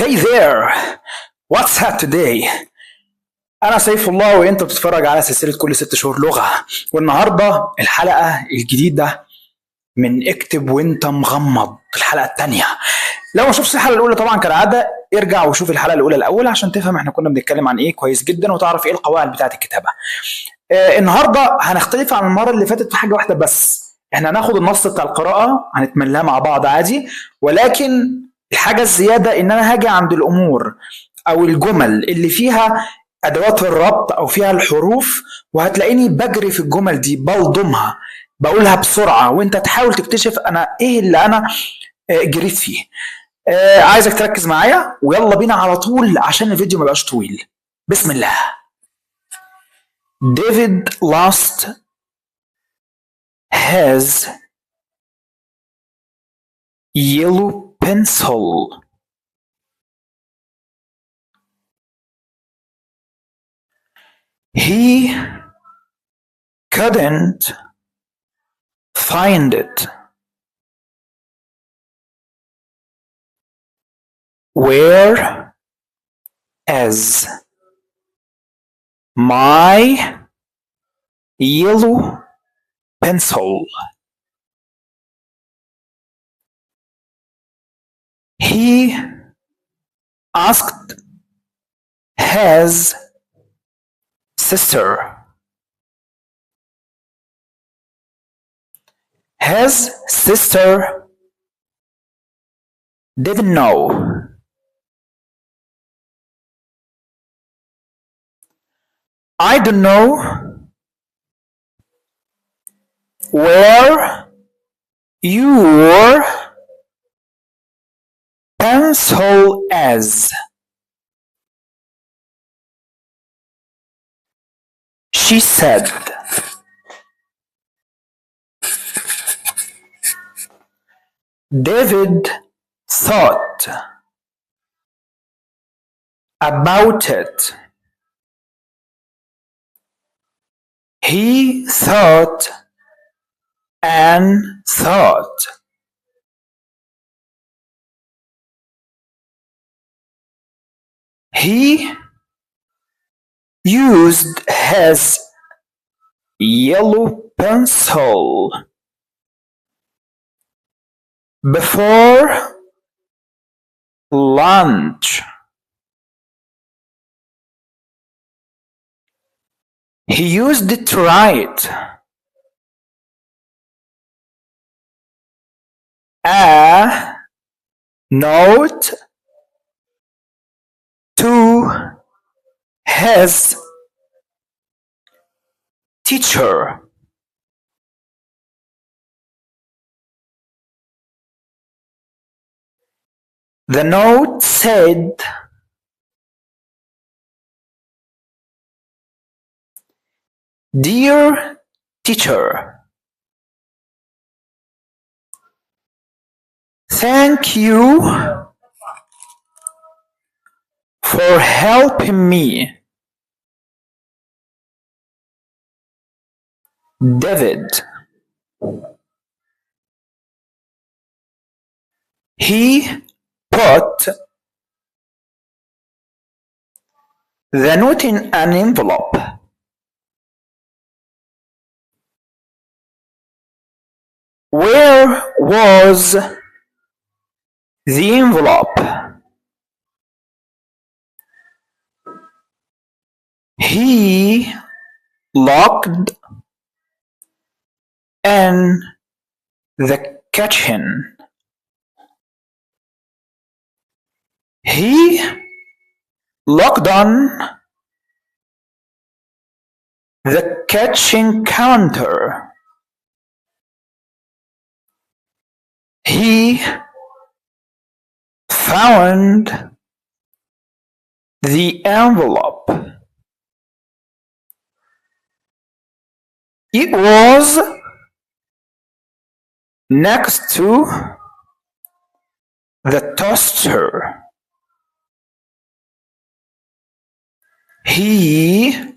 Hey there! What's up today? أنا سيف الله وأنت بتتفرج على سلسلة كل 6 شهور لغة، والنهاردة الحلقة الجديدة من اكتب وأنت مغمض، الحلقة التانية. لو ما شفتش الحلقة الأولى طبعا كالعادة ارجع وشوف الحلقة الأولى الأول عشان تفهم احنا كنا بنتكلم عن إيه كويس جدا وتعرف إيه القواعد بتاعة الكتابة. النهاردة هنختلف عن المرة اللي فاتت في حاجة واحدة بس، احنا هناخد النص بتاع القراءة هنتملاه مع بعض عادي، ولكن الحاجة الزيادة إن أنا هاجي عند الأمور أو الجمل اللي فيها أدوات الربط أو فيها الحروف، وهتلاقيني بجري في الجمل دي بلضمها بقولها بسرعة وأنت تحاول تكتشف أنا إيه اللي أنا جريت فيه. عايزك تركز معايا ويلا بينا على طول عشان الفيديو ما يبقاش طويل. بسم الله. David lost his yellow pencil. He couldn't find it. Where is my yellow pencil? He asked his sister. His sister didn't know. I don't know where your pencil is. She said. David thought about it. He thought and thought. He used his yellow pencil before lunch. He used it to write a note to his teacher. The note said, "Dear teacher, thank you for helping me. David." He put the note in an envelope. Where was the envelope? He locked in the kitchen. He locked on the kitchen counter. He found the envelope. It was next to the toaster. He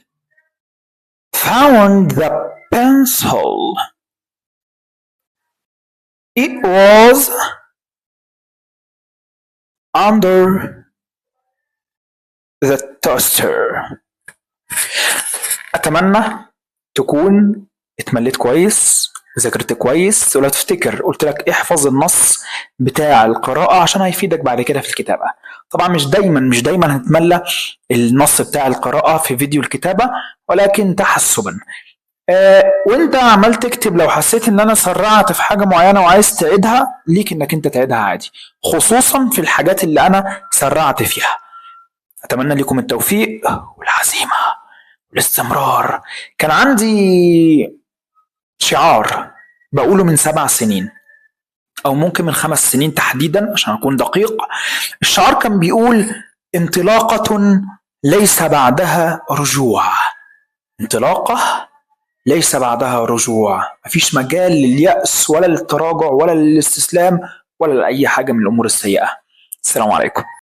found the pencil. It was under the toaster. أتمنى تكون اتمليت كويس، ذاكرت كويس، ولا تفتكر قلت لك احفظ النص بتاع القراءة عشان هيفيدك بعد كده في الكتابة. طبعا مش دايما هتملى النص بتاع القراءة في فيديو الكتابة، ولكن تحسبا. وانت عمال تكتب لو حسيت ان انا سرعت في حاجة معينة وعايز تعيدها، ليك انك انت تعيدها عادي، خصوصا في الحاجات اللي انا سرعت فيها. اتمنى لكم التوفيق والعزيمة والاستمرار. كان عندي شعار بقوله من 7 سنين او ممكن من 5 سنين تحديدا عشان اكون دقيق. الشعار كان بيقول: انطلاقة ليس بعدها رجوع. انطلاقة ليس بعدها رجوع، مفيش مجال لليأس ولا للتراجع ولا للاستسلام ولا لأي حاجة من الأمور السيئة. السلام عليكم.